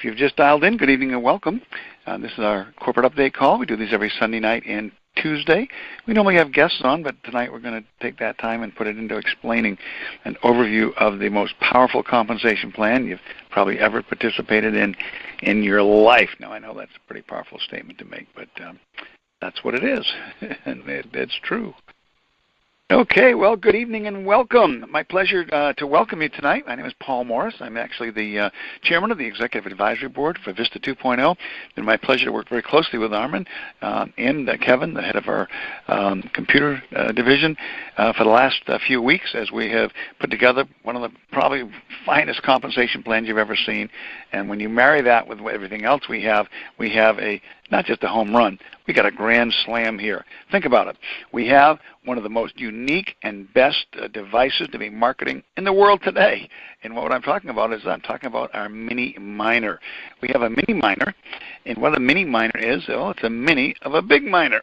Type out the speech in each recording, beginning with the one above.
If you've just dialed in, good evening and welcome. This is our corporate update call. We do these every Sunday night and Tuesday. We normally have guests on, but tonight we're going to take that time and put it into explaining an overview of the most powerful compensation plan you've probably ever participated in your life. Now, I know that's a pretty powerful statement to make, but that's what it is, and it's true. Okay, well, good evening and welcome. My pleasure to welcome you tonight. My name is Paul Morris. I'm actually the chairman of the Executive Advisory Board for Vista 2.0. It's been my pleasure to work very closely with Armin and Kevin, the head of our computer division, for the last few weeks as we have put together one of the probably finest compensation plans you've ever seen. And when you marry that with everything else we have a not just a home run, we got a grand slam here. Think about it. We have one of the most unique and best devices to be marketing in the world today. And what I'm talking about is I'm talking about our mini miner. We have a mini miner, and what a mini miner is, well, it's a mini of a big miner.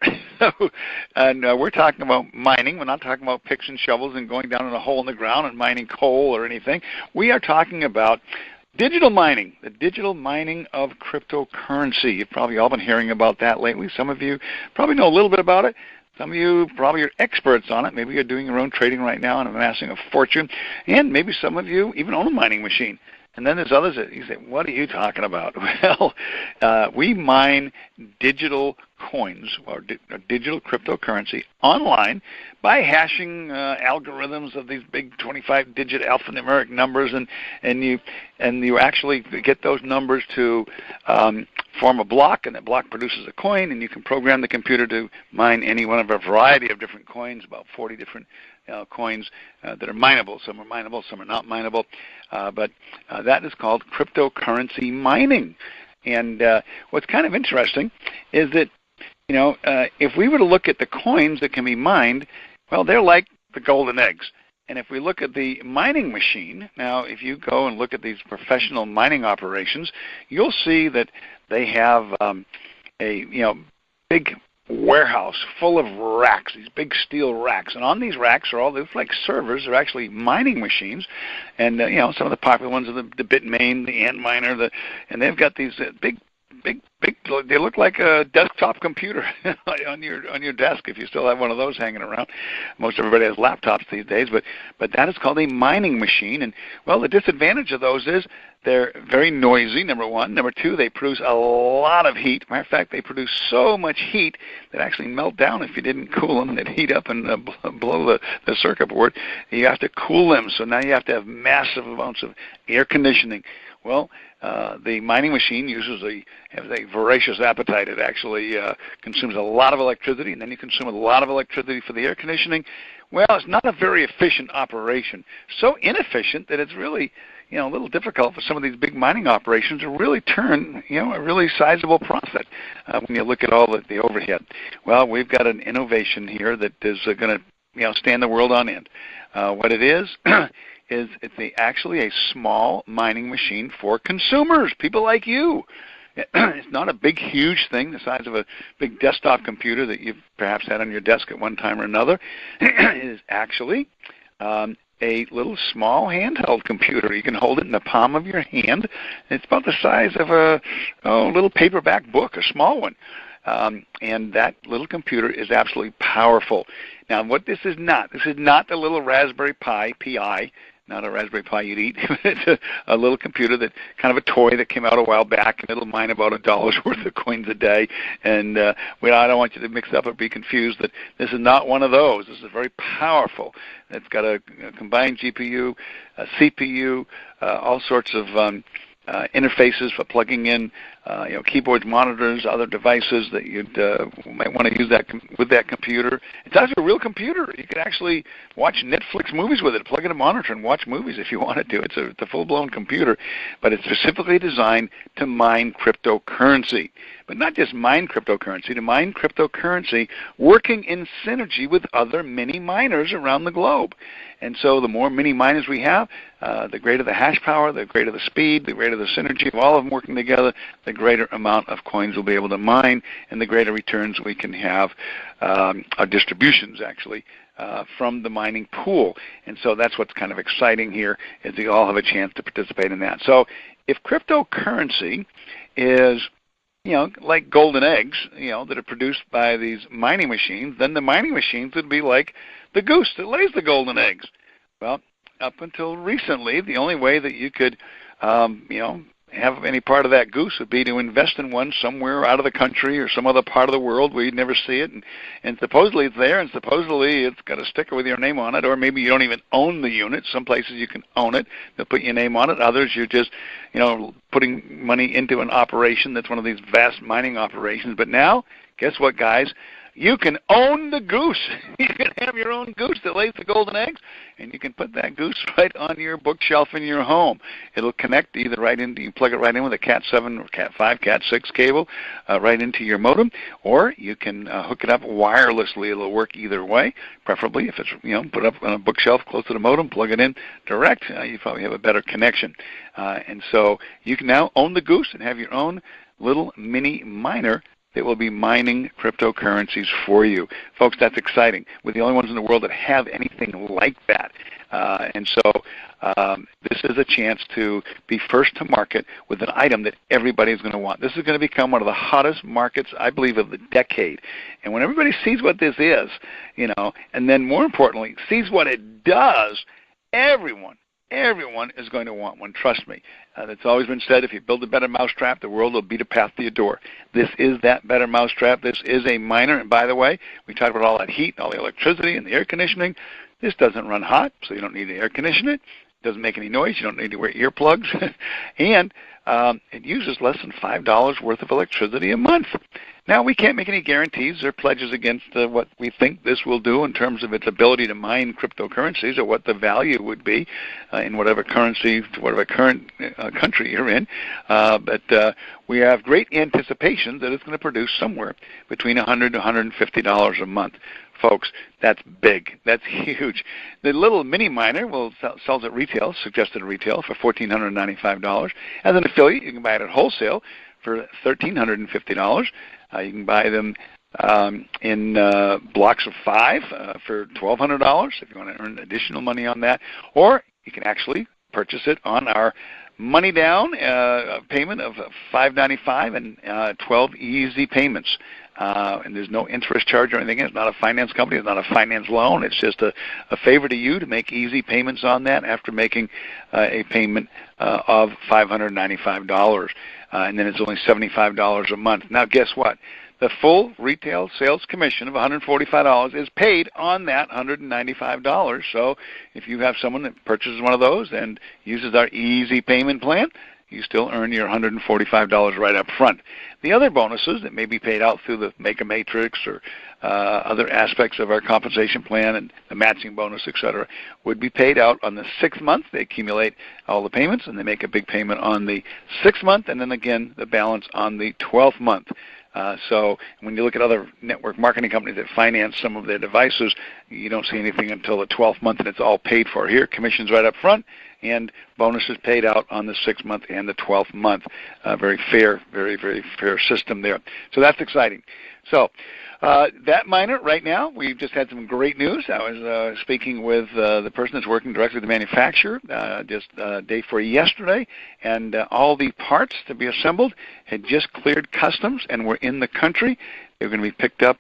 And we're talking about mining. We're not talking about picks and shovels and going down in a hole in the ground and mining coal or anything. We are talking about digital mining, the digital mining of cryptocurrency. You've probably all been hearing about that lately. Some of you probably know a little bit about it. Some of you probably are experts on it. Maybe you're doing your own trading right now and amassing a fortune. And maybe some of you even own a mining machine. And then there's others that you say, what are you talking about? Well, we mine digital coins or digital cryptocurrency online by hashing algorithms of these big 25-digit alphanumeric numbers, and you actually get those numbers to form a block, and that block produces a coin, and you can program the computer to mine any one of a variety of different coins, about 40 different coins that are mineable. Some are mineable, some are not mineable, but that is called cryptocurrency mining. And what's kind of interesting is that, if we were to look at the coins that can be mined, well, they're like the golden eggs. And if we look at the mining machine, now if you go and look at these professional mining operations, you'll see that they have a big warehouse full of racks, these big steel racks, and on these racks are all these like servers. They're actually mining machines, and some of the popular ones are the Bitmain, the Antminer, and they've got these big. They look like a desktop computer on your desk if you still have one of those hanging around. Most everybody has laptops these days, but that is called a mining machine. And well, the disadvantage of those is they're very noisy, number one. Number two, they produce a lot of heat. Matter of fact, they produce so much heat that actually melt down if you didn't cool them. They'd heat up and blow the circuit board. You have to cool them, so now you have to have massive amounts of air conditioning. Well, the mining machine has a voracious appetite. It actually consumes a lot of electricity, and then you consume a lot of electricity for the air conditioning. Well, it's not a very efficient operation. So inefficient that it's really a little difficult for some of these big mining operations to really turn a really sizable profit when you look at all the overhead. Well, we've got an innovation here that is going to stand the world on end. What it is it's actually a small mining machine for consumers, people like you. It's not a big, huge thing the size of a big desktop computer that you've perhaps had on your desk at one time or another. It is actually a little small handheld computer. You can hold it in the palm of your hand. It's about the size of a little paperback book, a small one. And that little computer is absolutely powerful. Now, what this is not the little Raspberry Pi, P-I, not a Raspberry Pi you'd eat. It's a little computer that kind of a toy that came out a while back, and it'll mine about $1 worth of coins a day. And I don't want you to mix up or be confused that this is not one of those. This is very powerful. It's got a combined GPU, a CPU, all sorts of interfaces for plugging in keyboards, monitors, other devices that you might want to use with that computer. It's actually a real computer. You can actually watch Netflix movies with it, plug in a monitor and watch movies if you wanted to. It's a full-blown computer, but it's specifically designed to mine cryptocurrency. But not just mine cryptocurrency, to mine cryptocurrency working in synergy with other mini miners around the globe. And so the more mini miners we have, the greater the hash power, the greater the speed, the greater the synergy of all of them working together, the greater amount of coins we'll be able to mine, and the greater returns we can have, our distributions actually, from the mining pool. And so that's what's kind of exciting here, is you all have a chance to participate in that. So if cryptocurrency is, like golden eggs, that are produced by these mining machines, then the mining machines would be like the goose that lays the golden eggs. Well, up until recently, the only way that you could, have any part of that goose would be to invest in one somewhere out of the country or some other part of the world where you'd never see it, and supposedly it's there, and supposedly it's got a sticker with your name on it, or maybe you don't even own the unit. Some places you can own it, they'll put your name on it. Others you're just, putting money into an operation that's one of these vast mining operations. But now, guess what, guys? You can own the goose. You can have your own goose that lays the golden eggs, and you can put that goose right on your bookshelf in your home. It'll connect either you plug it right in with a Cat 7 or Cat 5, Cat 6 cable right into your modem, or you can hook it up wirelessly. It'll work either way, preferably if it's, put up on a bookshelf close to the modem, plug it in direct. You probably have a better connection. And so you can now own the goose and have your own little mini miner that will be mining cryptocurrencies for you. Folks, that's exciting. We're the only ones in the world that have anything like that. And so this is a chance to be first to market with an item that everybody is going to want. This is going to become one of the hottest markets, I believe, of the decade. And when everybody sees what this is, and then more importantly, sees what it does, everyone is going to want one. Trust me. It's always been said, if you build a better mousetrap, the world will beat a path to your door. This is that better mousetrap. This is a miner. And by the way, we talked about all that heat and all the electricity and the air conditioning. This doesn't run hot, so you don't need to air condition it. It doesn't make any noise. You don't need to wear earplugs. And it uses less than $5 worth of electricity a month. Now, we can't make any guarantees or pledges against what we think this will do in terms of its ability to mine cryptocurrencies, or what the value would be in whatever currency, whatever current country you're in. But we have great anticipation that it's going to produce somewhere between $100 to $150 a month. Folks, that's big. That's huge. The little mini miner sells at retail, suggested retail, for $1,495. As an affiliate, you can buy it at wholesale for $1,350. You can buy them in blocks of 5 for $1,200 if you want to earn additional money on that. Or you can actually purchase it on our money down payment of $595 and 12 easy payments. And there's no interest charge or anything. It's not a finance company. It's not a finance loan. It's just a favor to you to make easy payments on that after making a payment of $595. And then it's only $75 a month. Now, guess what? The full retail sales commission of $145 is paid on that $195. So if you have someone that purchases one of those and uses our easy payment plan, you still earn your $145 right up front. The other bonuses that may be paid out through the Make a Matrix or other aspects of our compensation plan and the matching bonus, etc., would be paid out on the 6th month. They accumulate all the payments, and they make a big payment on the 6th month, and then again the balance on the 12th month. So when you look at other network marketing companies that finance some of their devices, you don't see anything until the 12th month, and it's all paid for. Here, commissions right up front, and bonuses paid out on the 6th month and the 12th month. Very fair, very, very fair system there. So that's exciting. So that miner right now, we've just had some great news. I was speaking with the person that's working directly with the manufacturer just day before yesterday, and all the parts to be assembled had just cleared customs and were in the country. They were going to be picked up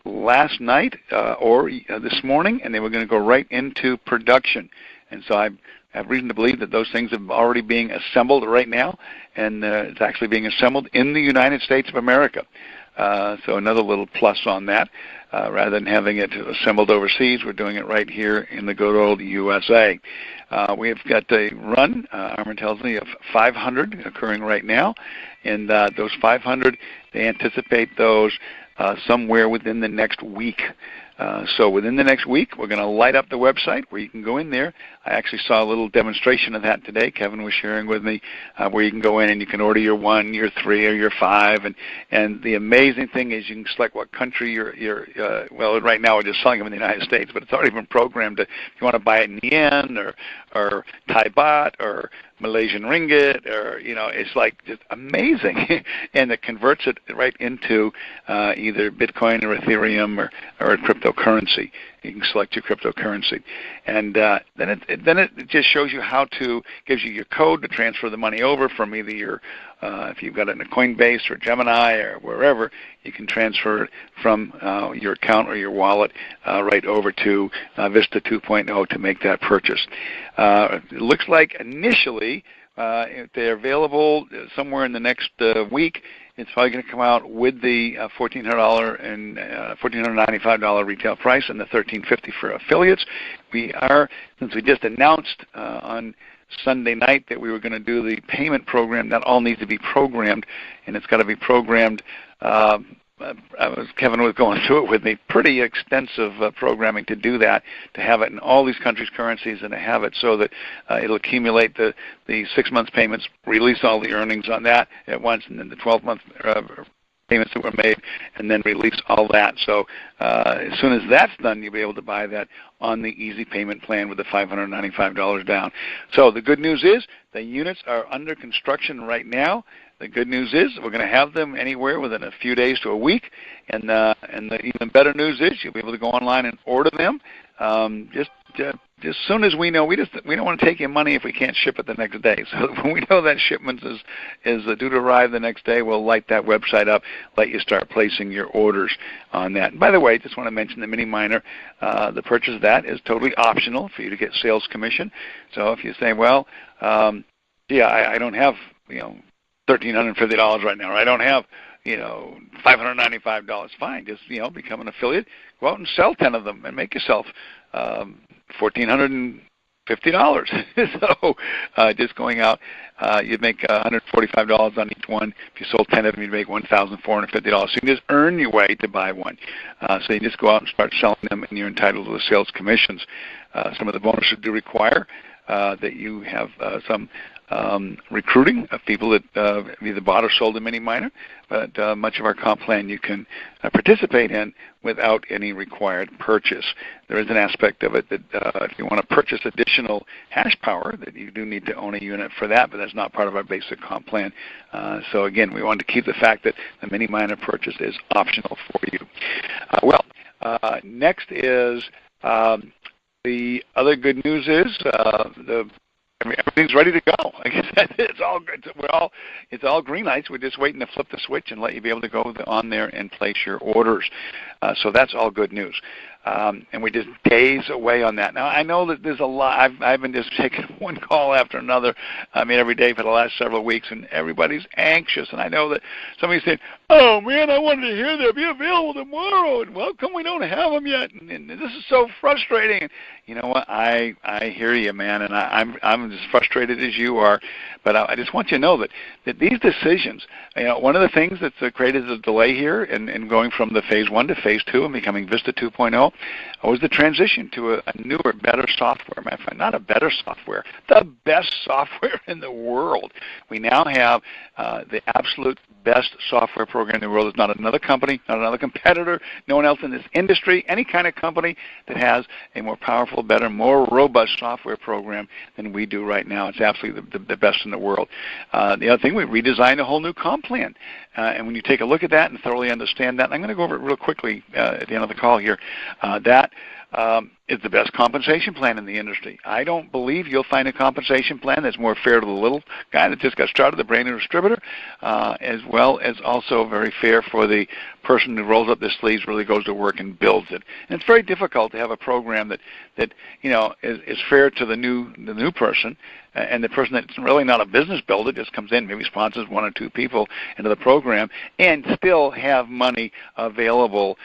last night or this morning, and they were going to go right into production. And so I have reason to believe that those things are already being assembled right now, and it's actually being assembled in the United States of America. So another little plus on that. Rather than having it assembled overseas, we're doing it right here in the good old USA. We've got a run, Armin tells me, of 500 occurring right now, and those 500, they anticipate those somewhere within the next week. So within the next week, we're going to light up the website where you can go in there. I actually saw a little demonstration of that today. Kevin was sharing with me where you can go in and you can order your 1, your 3, or your 5. And the amazing thing is you can select what country you're well, right now we're just selling them in the United States, but it's already been programmed to, if you want to buy it in yen or Thai baht or Malaysian ringgit, or it's like just amazing, and it converts it right into either Bitcoin or Ethereum or a cryptocurrency. You can select your cryptocurrency, and then it just shows you gives you your code to transfer the money over from either your if you've got it in a Coinbase or Gemini or wherever, you can transfer it from your account or your wallet right over to Vista 2.0 to make that purchase. It looks like initially they're available somewhere in the next week. It's probably going to come out with the $1,400 and $1,495 retail price and the $1,350 for affiliates. Since we just announced on Sunday night that we were going to do the payment program, that all needs to be programmed, and it's got to be programmed. Kevin was going through it with me. Pretty extensive programming to do that, to have it in all these countries' currencies, and to have it so that it'll accumulate the 6 months payments, release all the earnings on that at once, and then the 12-month payments that were made, and then release all that. So as soon as that's done, you'll be able to buy that on the easy payment plan with the $595 down. So the good news is the units are under construction right now. The good news is we're going to have them anywhere within a few days to a week, and the even better news is you'll be able to go online and order them. Just as soon as we know, we don't want to take your money if we can't ship it the next day. So when we know that shipment is due to arrive the next day, we'll light that website up, let you start placing your orders on that. And by the way, just want to mention the mini miner. The purchase of that is totally optional for you to get sales commission. So if you say, well, I don't have $1,350 right now, or I don't have $595. Fine, just become an affiliate, go out and sell 10 of them, and make yourself $1,450. So just going out, you'd make $145 on each one. If you sold 10 of them, you'd make $1,450. So you can just earn your way to buy one. So you just go out and start selling them, and you're entitled to the sales commissions. Some of the bonuses do require that you have some recruiting of people that have either bought or sold a mini miner, but much of our comp plan you can participate in without any required purchase. There is an aspect of it that if you want to purchase additional hash power, that you do need to own a unit for that, but that's not part of our basic comp plan. So again, we wanted to keep the fact that the mini miner purchase is optional for you. Next is the other good news is everything's ready to go. It's all good. It's all green lights. We're just waiting to flip the switch and let you be able to go on there and place your orders. So that's all good news. And we're just days away on that. Now, I know that there's a lot. I've been just taking one call after another, every day for the last several weeks, and everybody's anxious. And I know that somebody's saying, oh, man, I wanted to hear they'll be available tomorrow. And, well, come, we don't have them yet. And this is so frustrating. And you know what? I hear you, man, and I'm as frustrated as you are. But I just want you to know that these decisions, one of the things that's created a delay here in going from the Phase 1 to Phase 2 and becoming Vista 2.0 was the transition to a newer, better software. Matter of fact, not a better software, the best software in the world. We now have the absolute best software program in the world. There's not another company, not another competitor, no one else in this industry, any kind of company that has a more powerful, better, more robust software program than we do right now. It's absolutely the best in the world. The other thing, we redesigned a whole new comp plan. And when you take a look at that and thoroughly understand that, and I'm going to go over it real quickly at the end of the call here, that is the best compensation plan in the industry. I don't believe you'll find a compensation plan that's more fair to the little guy that just got started, the brand new distributor, as well as also very fair for the person who rolls up their sleeves, really goes to work and builds it. And it's very difficult to have a program that is fair to the new person, and the person that's really not a business builder just comes in, maybe sponsors one or two people into the program, and still have money available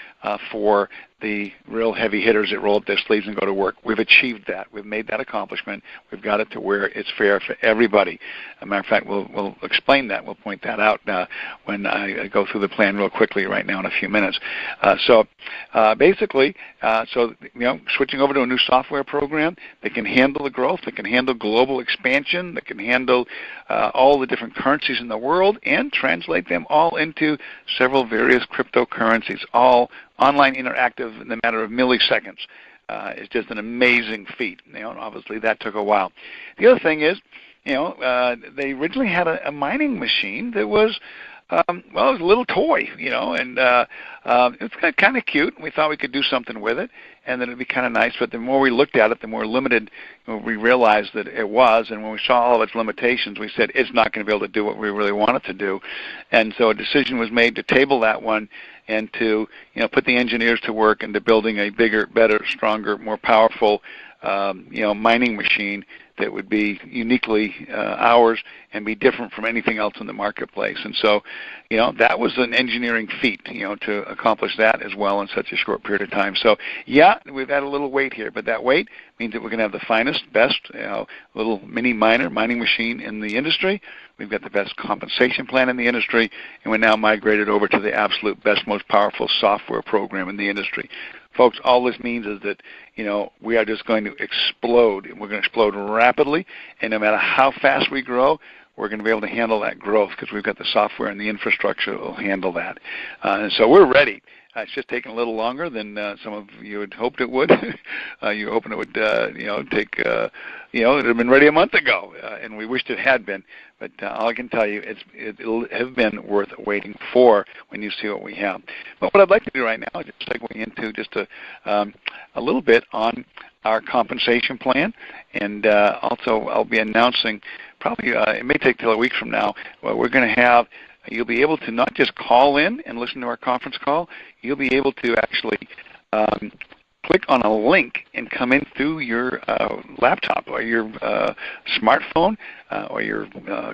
for the real heavy hitters that roll up their sleeves and go to work. We've achieved that. We've made that accomplishment. We've got it to where it's fair for everybody. As a matter of fact, we'll explain that. We'll point that out when I go through the plan real quickly right now in a few minutes. Basically, switching over to a new software program that can handle the growth, that can handle global expansion, that can handle all the different currencies in the world and translate them all into several various cryptocurrencies, all online interactive in a matter of milliseconds. It's just an amazing feat. Obviously that took a while. The other thing is, they originally had a mining machine that was, it was a little toy, and it's kind of cute. We thought we could do something with it, and that it'd be kind of nice. But the more we looked at it, the more limited we realized that it was. And when we saw all of its limitations, we said it's not going to be able to do what we really want it to do. And so a decision was made to table that one and to put the engineers to work into building a bigger, better, stronger, more powerful mining machine that would be uniquely ours and be different from anything else in the marketplace. And so, that was an engineering feat, to accomplish that as well in such a short period of time. So, yeah, we've had a little wait here, but that wait means that we're going to have the finest, best little mini mining machine in the industry. We've got the best compensation plan in the industry, and we're now migrated over to the absolute best, most powerful software program in the industry. Folks, all this means is that, we are just going to explode. We're going to explode rapidly, and no matter how fast we grow, we're going to be able to handle that growth because we've got the software and the infrastructure that will handle that. And so we're ready. It's just taking a little longer than some of you had hoped it would. You hoping it would, take, it had been ready a month ago, and we wished it had been. But all I can tell you, it'll have been worth waiting for when you see what we have. But what I'd like to do right now is just segue into just a little bit on our compensation plan, and also I'll be announcing probably, it may take till a week from now, we're going to have. You'll be able to not just call in and listen to our conference call, you'll be able to actually click on a link and come in through your laptop or your smartphone or your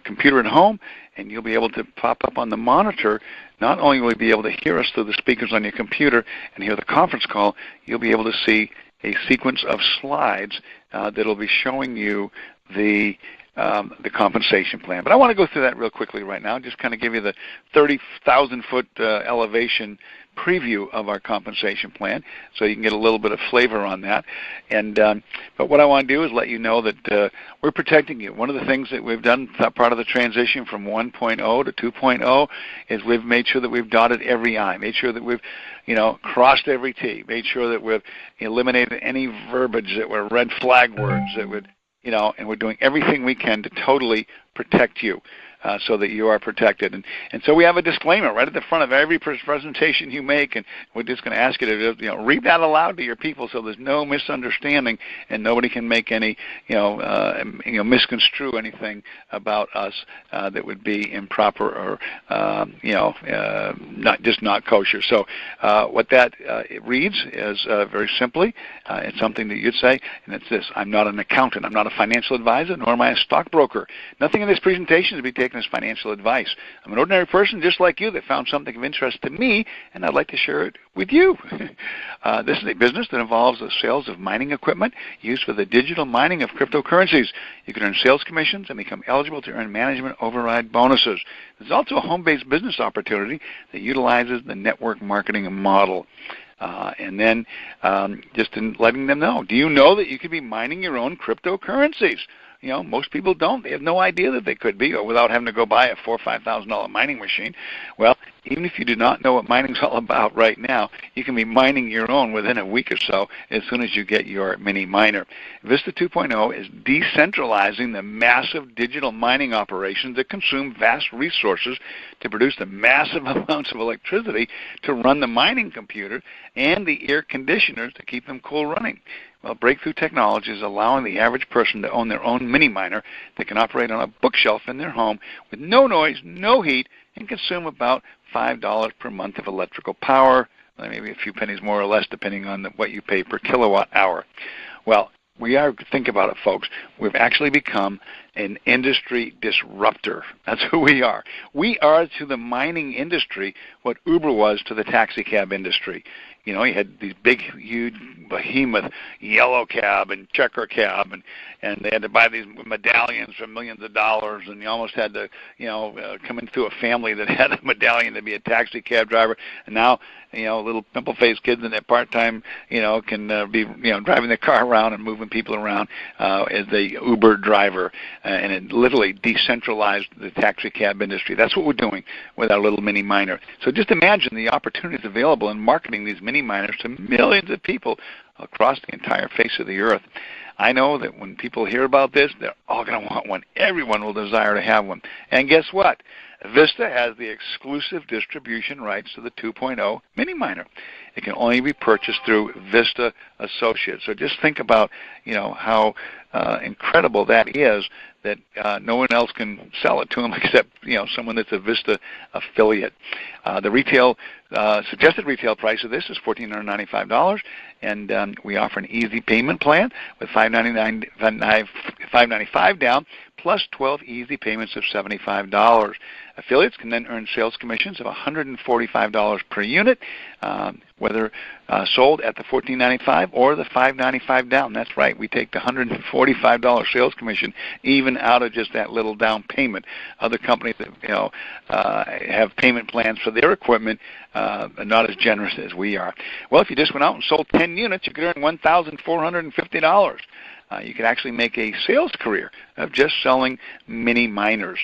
computer at home, and you'll be able to pop up on the monitor. Not only will you be able to hear us through the speakers on your computer and hear the conference call, you'll be able to see a sequence of slides that will be showing you the compensation plan. But I want to go through that real quickly right now, just kind of give you the 30,000-foot elevation preview of our compensation plan so you can get a little bit of flavor on that. And but what I want to do is let you know that we're protecting you. One of the things that we've done, part of the transition from 1.0 to 2.0, is we've made sure that we've dotted every I, made sure that we've crossed every T, made sure that we've eliminated any verbiage that were red flag words that would and we're doing everything we can to totally protect you so that you are protected. And so we have a disclaimer right at the front of every presentation you make, and we're just going to ask you to read that aloud to your people so there's no misunderstanding and nobody can make any, misconstrue anything about us that would be improper or, not kosher. So what that it reads is very simply, it's something that you'd say, and it's this: I'm not an accountant, I'm not a financial advisor, nor am I a stockbroker. Nothing in this presentation is to be taken as financial advice. I'm an ordinary person just like you that found something of interest to me, and I'd like to share it with you. This is a business that involves the sales of mining equipment used for the digital mining of cryptocurrencies. You can earn sales commissions and become eligible to earn management override bonuses. There's also a home-based business opportunity that utilizes the network marketing model. And then just in letting them know, do you know that you could be mining your own cryptocurrencies? Most people don't. They have no idea that they could be, or without having to go buy a $4,000 or $5,000 mining machine. Well, even if you do not know what mining's all about right now, you can be mining your own within a week or so as soon as you get your mini miner. Vista 2.0 is decentralizing the massive digital mining operations that consume vast resources to produce the massive amounts of electricity to run the mining computer and the air conditioners to keep them cool running. Well, breakthrough technology is allowing the average person to own their own mini miner that can operate on a bookshelf in their home with no noise, no heat, and consume about $5 per month of electrical power, maybe a few pennies more or less depending on what you pay per kilowatt hour. Well, think about it, folks. We've actually become an industry disruptor. That's who we are. We are to the mining industry what Uber was to the taxi cab industry. You had these big, huge, behemoth yellow cab and checker cab, and they had to buy these medallions for millions of dollars, and you almost had to, come in through a family that had a medallion to be a taxi cab driver. And now, little pimple-faced kids in their part-time, can be, driving their car around and moving people around as the Uber driver. And it literally decentralized the taxi cab industry. That's what we're doing with our little mini miner. So just imagine the opportunities available in marketing these mini miners to millions of people across the entire face of the earth. I know that when people hear about this, they're all going to want one. Everyone will desire to have one. And guess what? Vista has the exclusive distribution rights to the 2.0 Mini Miner. It can only be purchased through Vista Associates. So just think about, how incredible that is, that no one else can sell it to them except someone that's a Vista affiliate. The retail suggested retail price of this is $1,495, and we offer an easy payment plan with $595 down plus 12 easy payments of $75. Affiliates can then earn sales commissions of $145 per unit, whether sold at the $1,495 or the $595 down. That's right, we take the $145 sales commission even out of just that little down payment. Other companies that have payment plans for their equipment are not as generous as we are. Well, if you just went out and sold 10 units, you could earn $1,450. You could actually make a sales career of just selling mini miners.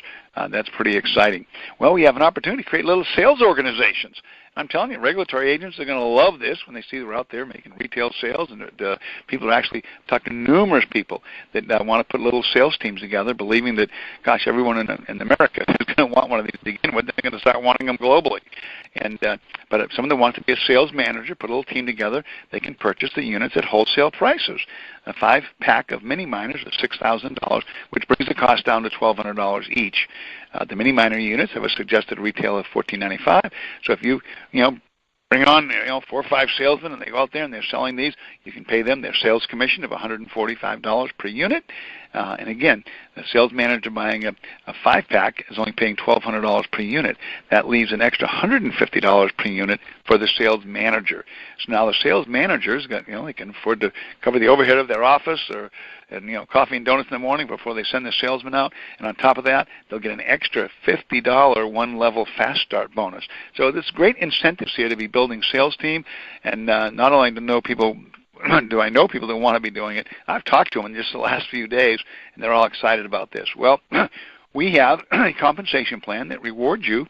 That's pretty exciting. Well, we have an opportunity to create little sales organizations. I'm telling you, regulatory agents are going to love this when they see that we're out there making retail sales, and people are actually talking to numerous people that want to put little sales teams together, believing that, gosh, everyone in America is going to want one of these to begin with. They're going to start wanting them globally. But if someone that wants to be a sales manager, put a little team together, they can purchase the units at wholesale prices. A 5-pack of mini miners is $6,000, which brings the cost down to $1,200 each. The mini miner units have a suggested retail of $1,495. So if you bring on 4 or 5 salesmen and they go out there and they're selling these, you can pay them their sales commission of $145 per unit. And again, the sales manager buying a 5-pack is only paying $1,200 per unit. That leaves an extra $150 per unit for the sales manager. So now the sales managers got, they can afford to cover the overhead of their office and coffee and donuts in the morning before they send the salesman out. And on top of that, they'll get an extra $50 one-level fast start bonus. So there's great incentives here to be building sales team, and not only do I know people that want to be doing it, I've talked to them in just the last few days, and they're all excited about this. Well, we have a compensation plan that rewards you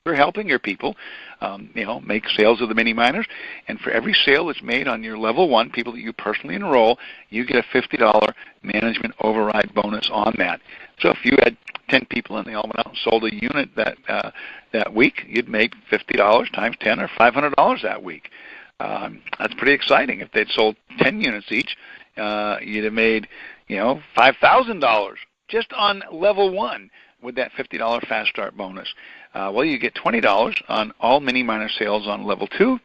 for helping your people, make sales of the mini miners. And for every sale that's made on your level 1, people that you personally enroll, you get a $50 management override bonus on that. So if you had 10 people and they all went out and sold a unit that week, you'd make $50 times 10 or $500 that week. That's pretty exciting. If they'd sold 10 units each, you'd have made, $5,000 just on level 1 with that $50 fast start bonus. Well, you get $20 on all mini miner sales on level 2,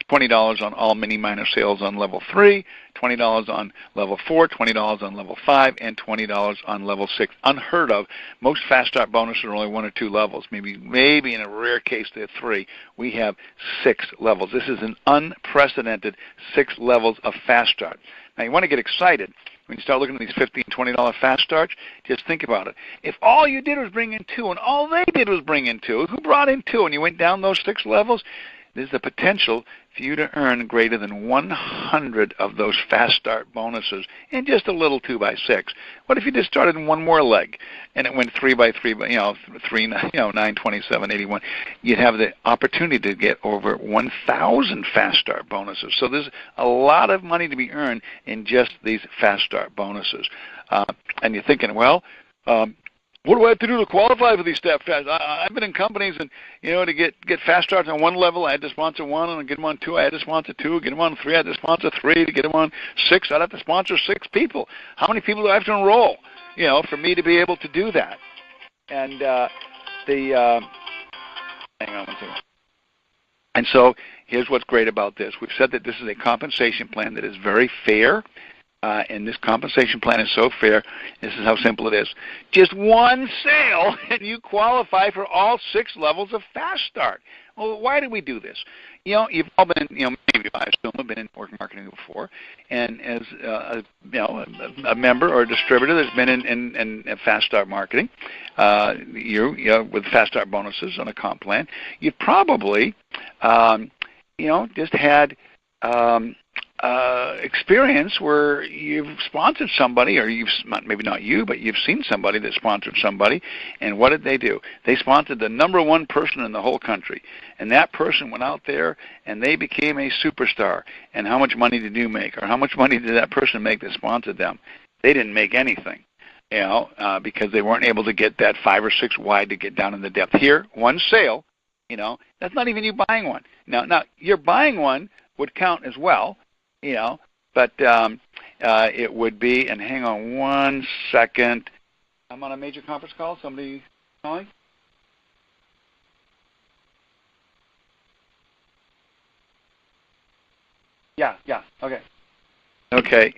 $20 on all mini miner sales on level 3, $20 on level 4, $20 on level 5, and $20 on level 6. Unheard of. Most fast start bonuses are only 1 or 2 levels. Maybe in a rare case they're 3. We have 6 levels. This is an unprecedented 6 levels of fast start. Now you want to get excited. When you start looking at these $50 and $20 fast starts, just think about it. If all you did was bring in 2 and all they did was bring in 2, who brought in 2 and you went down those 6 levels, there's the potential for you to earn greater than 100 of those fast start bonuses in just a little 2x6. What if you just started in 1 more leg and it went 3x3, 3, 9, 27, 81? You'd have the opportunity to get over 1,000 fast start bonuses. So there's a lot of money to be earned in just these fast start bonuses. And you're thinking, well, what do I have to do to qualify for these step fast? I've been in companies, and to get fast starts on 1 level, I had to sponsor 1, and to get them on 2, I had to sponsor 2. Get them on 3, I had to sponsor 3. To get them on 6, I'd have to sponsor 6 people. How many people do I have to enroll, for me to be able to do that? And hang on 1 second. And so here's what's great about this. We've said that this is a compensation plan that is very fair. And this compensation plan is so fair. This is how simple it is. Just 1 sale, and you qualify for all 6 levels of fast start. Well, why do we do this? You've all been, maybe I assume have been in network marketing before, and as a member or a distributor that's been in fast start marketing, with fast start bonuses on a comp plan, you've probably, just had experience where you've sponsored somebody, or maybe not you, but you've seen somebody that sponsored somebody, and what did they do? They sponsored the #1 person in the whole country, and that person went out there and they became a superstar. And how much money did you make, or how much money did that person make that sponsored them? They didn't make anything, because they weren't able to get that 5 or 6 wide to get down in the depth. Here, one sale, that's not even you buying one. Now your buying one would count as well, but it would be, and hang on one second. I'm on a major conference call. Somebody calling? Yeah, okay. Okay.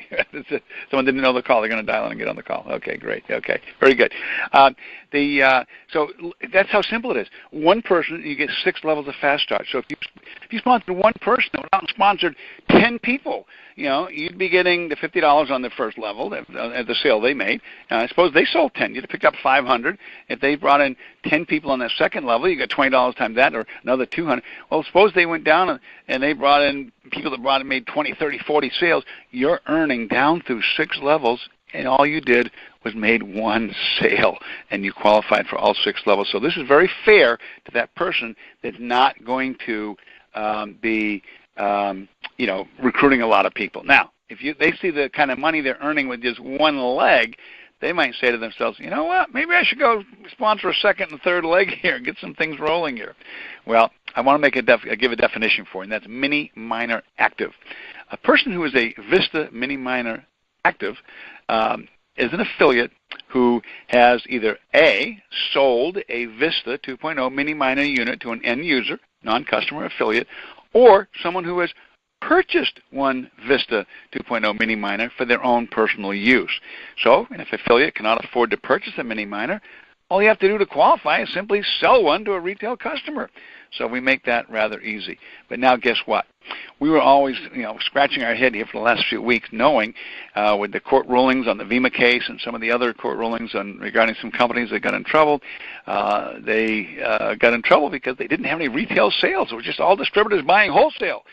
Someone didn't know the call. They're going to dial in and get on the call. Okay, great. Okay, very good. So that's how simple it is. One person, you get 6 levels of fast start. So if you sponsored one person that went out and sponsored 10 people, you'd be getting the $50 on the first level at the sale they made. I suppose they sold 10. You'd have picked up 500. If they brought in 10 people on that second level, you got $20 times that, or another 200. Well, suppose they went down and they brought in people that made 20, 30, 40 sales. You're earning down through 6 levels, and all you did was made one sale, and you qualified for all 6 levels. So this is very fair to that person that's not going to be recruiting a lot of people. Now, if they see the kind of money they're earning with just one leg, they might say to themselves, you know what, maybe I should go sponsor a second and third leg here and get some things rolling here. Well, I want to give a definition for it, and that's mini miner active. A person who is a Vista mini miner active is an affiliate who has either A, sold a Vista 2.0 mini miner unit to an end user, non-customer affiliate, or someone who has purchased one Vista 2.0 mini miner for their own personal use. So, if an affiliate cannot afford to purchase a mini miner, all you have to do to qualify is simply sell one to a retail customer. So we make that rather easy. But now guess what? We were always, scratching our head here for the last few weeks, knowing with the court rulings on the VEMA case and some of the other court rulings regarding some companies that got in trouble, they got in trouble because they didn't have any retail sales. It was just all distributors buying wholesale.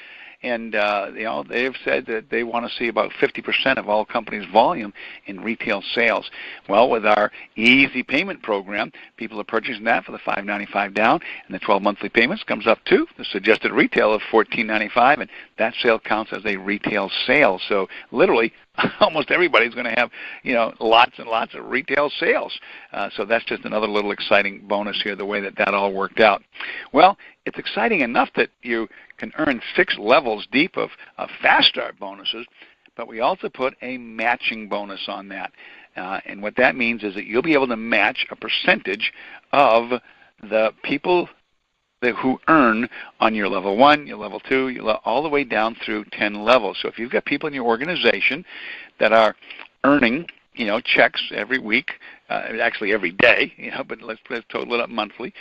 And they've said that they want to see about 50% of all companies' volume in retail sales. Well, with our easy payment program, people are purchasing that for the $5.95 down, and the 12 monthly payments comes up to the suggested retail of $14.95, and that sale counts as a retail sale. So literally, almost everybody's going to have, lots and lots of retail sales. So that's just another little exciting bonus here, the way that all worked out. Well, it's exciting enough that you can earn 6 levels deep of fast start bonuses, but we also put a matching bonus on that. And what that means is that you'll be able to match a percentage of the people who earn on your level 1, your level 2, all the way down through 10 levels. So if you've got people in your organization that are earning, checks every week, actually every day, but let's total it up monthly,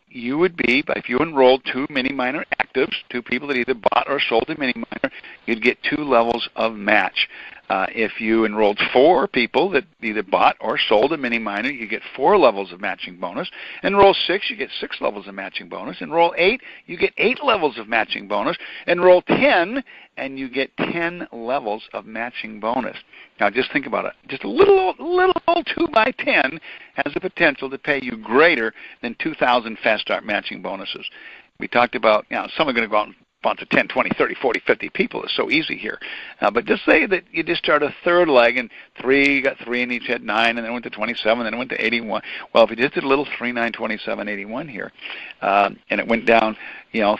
you would be, if you enrolled 2 mini miner actives, 2 people that either bought or sold a mini miner, you'd get 2 levels of match. If you enrolled 4 people that either bought or sold a mini miner, you get 4 levels of matching bonus. Enroll 6, you get 6 levels of matching bonus. Enroll 8, you get 8 levels of matching bonus. Enroll 10, and you get 10 levels of matching bonus. Now just think about it. Just a little old 2x10 has the potential to pay you greater than 2,000 fast start matching bonuses. We talked about, some are going to go out and sponsor 10, 20, 30, 40, 50 people. It's so easy here. But just say that you just start a third leg, and you got 3 and each had 9, and then went to 27, then it went to 81. Well, if you just did a little 3, 9, 27, 81 here, and it went down,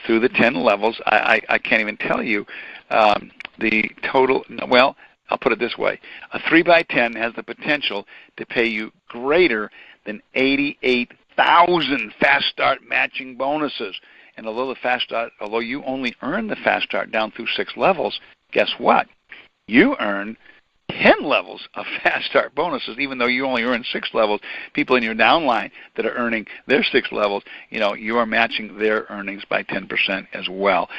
through the 10 levels, I can't even tell you the total. Well, I'll put it this way. A 3x10 has the potential to pay you greater than 88,000 fast start matching bonuses. And although you only earn the fast start down through 6 levels, guess what? You earn 10 levels of fast start bonuses, even though you only earn 6 levels. People in your downline that are earning their 6 levels, you are matching their earnings by 10% as well.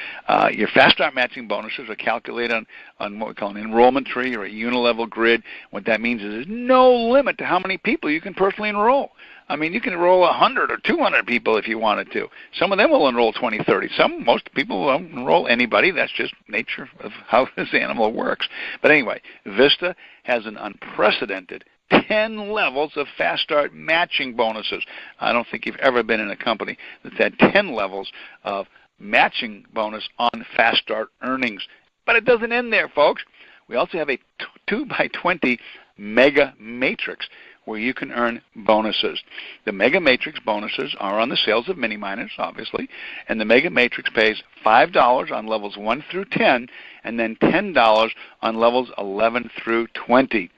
Your fast start matching bonuses are calculated on what we call an enrollment tree or a unilevel grid. What that means is there's no limit to how many people you can personally enroll. I mean, you can enroll 100 or 200 people if you wanted to. Some of them will enroll 20, 30. Most people won't enroll anybody. That's just nature of how this animal works. But anyway, Vista has an unprecedented 10 levels of fast start matching bonuses. I don't think you've ever been in a company that's had 10 levels of matching bonus on fast start earnings. But it doesn't end there, folks. We also have a 2x20 mega matrix where you can earn bonuses. The mega matrix bonuses are on the sales of mini miners, obviously, and the mega matrix pays $5 on levels 1 through 10 and then $10 on levels 11 through 20.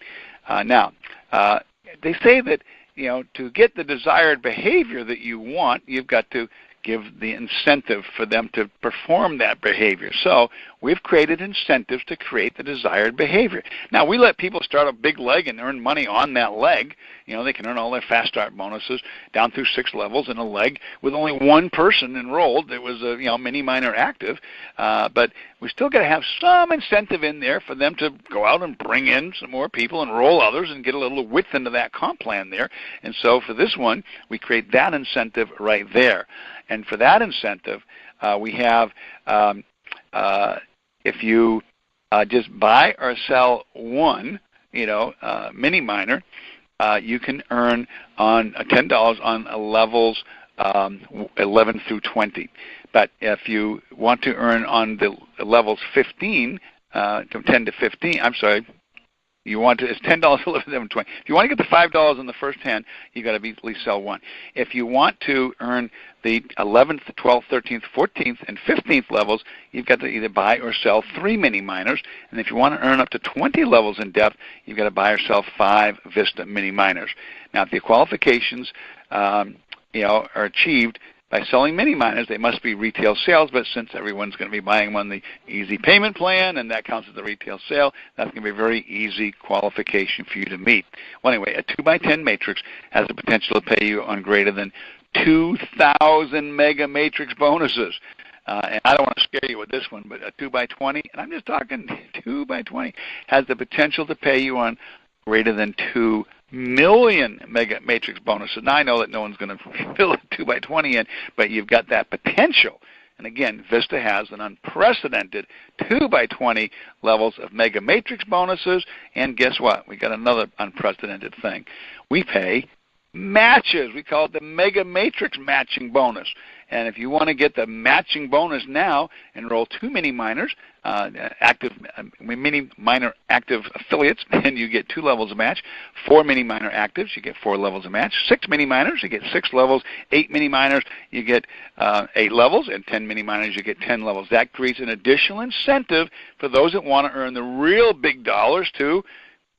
They say that, to get the desired behavior that you want, you've got to give the incentive for them to perform that behavior. So we've created incentives to create the desired behavior. Now, we let people start a big leg and earn money on that leg. They can earn all their fast start bonuses down through 6 levels in a leg with only one person enrolled. It was a mini miner active, but we still got to have some incentive in there for them to go out and bring in some more people, enroll others, and get a little width into that comp plan there. And so for this one, we create that incentive right there. And for that incentive, we have if you just buy or sell one, mini miner, you can earn on $10 on levels 11 through 20. But if you want to earn on the levels 15, from 10 to 15, it's $10, 11, 20. If you want to get the $5 on the first 10, you've got to at least sell one. If you want to earn the 11th, 12th, 13th, 14th, and 15th levels, you've got to either buy or sell 3 mini miners. And if you want to earn up to 20 levels in depth, you've got to buy or sell 5 Vista mini miners. Now, if the qualifications are achieved by selling mini miners, they must be retail sales, but since everyone's going to be buying them on the easy payment plan, and that counts as a retail sale, that's going to be a very easy qualification for you to meet. Well, anyway, a 2x10 matrix has the potential to pay you on greater than 2,000 mega matrix bonuses. And I don't want to scare you with this one, but a 2x20, and I'm just talking 2x20, has the potential to pay you on greater than 2 million mega matrix bonuses. Now, I know that no one's going to fill a 2x20 in, but you've got that potential. And again, Vista has an unprecedented 2x20 levels of mega matrix bonuses. And guess what? We got another unprecedented thing. We pay matches. We call it the mega matrix matching bonus. And if you want to get the matching bonus now, enroll 2 mini miners, mini miner active affiliates, and you get 2 levels of match. 4 mini miner actives, you get 4 levels of match. 6 mini miners, you get 6 levels. 8 mini miners, you get 8 levels, and 10 mini miners, you get 10 levels. That creates an additional incentive for those that want to earn the real big dollars to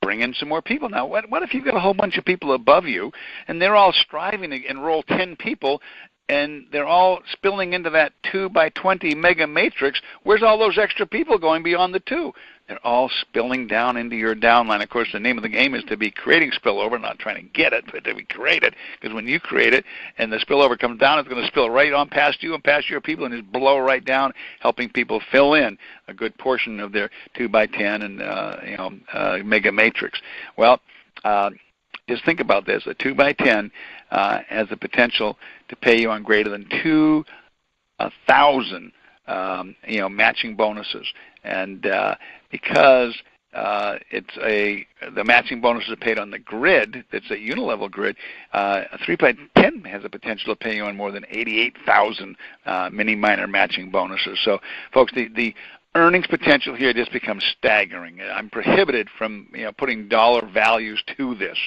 bring in some more people. Now, what if you've got a whole bunch of people above you, and they're all striving to enroll 10 people, and they're all spilling into that 2x20 mega matrix? Where's all those extra people going beyond the 2? They're all spilling down into your downline. Of course, the name of the game is to be creating spillover, not trying to get it, but to be created. Because when you create it and the spillover comes down, it's going to spill right on past you and past your people and just blow right down, helping people fill in a good portion of their 2x10 and mega matrix. Well, just think about this. A 2x10 has the potential to pay you on greater than 2,000 matching bonuses. And because the matching bonuses are paid on the grid, that's a unilevel grid, a 3x10 has the potential to pay you on more than 88,000 mini miner matching bonuses. So, folks, the earnings potential here just becomes staggering. I'm prohibited from putting dollar values to this.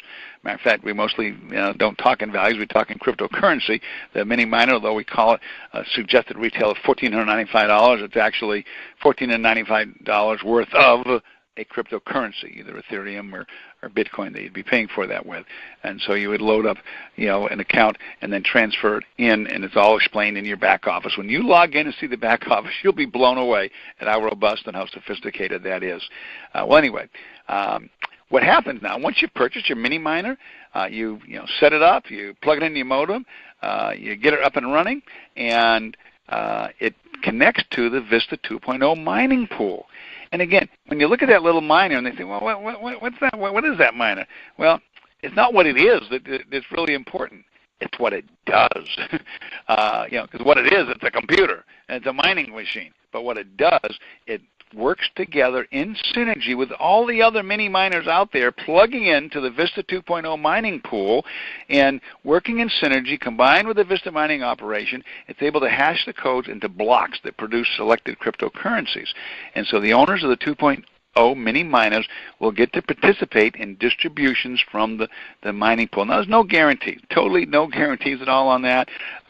Matter of fact, we mostly don't talk in values. We talk in cryptocurrency. The mini miner, although we call it a suggested retail of $1,495, it's actually $1,495 worth of a cryptocurrency, either Ethereum or Bitcoin that you'd be paying for that with. And so you would load up an account and then transfer it in, and it's all explained in your back office. When you log in and see the back office, you'll be blown away at how robust and how sophisticated that is. Well, anyway, what happens now, once you purchase your mini miner, you set it up, you plug it into your modem, you get it up and running, and it connects to the Vista 2.0 mining pool. And again, when you look at that little miner and they say, well, what's that? What is that miner? Well, it's not what it is that's really important. that's what it does. Because what it is, it's a computer, and it's a mining machine. But what it does, it works together in synergy with all the other mini miners out there, plugging into the Vista 2.0 mining pool and working in synergy combined with the Vista mining operation. It's able to hash the codes into blocks that produce selected cryptocurrencies. And so the owners of the 2.0 mini miners will get to participate in distributions from the mining pool. Now, there's no guarantees, totally no guarantees at all on that.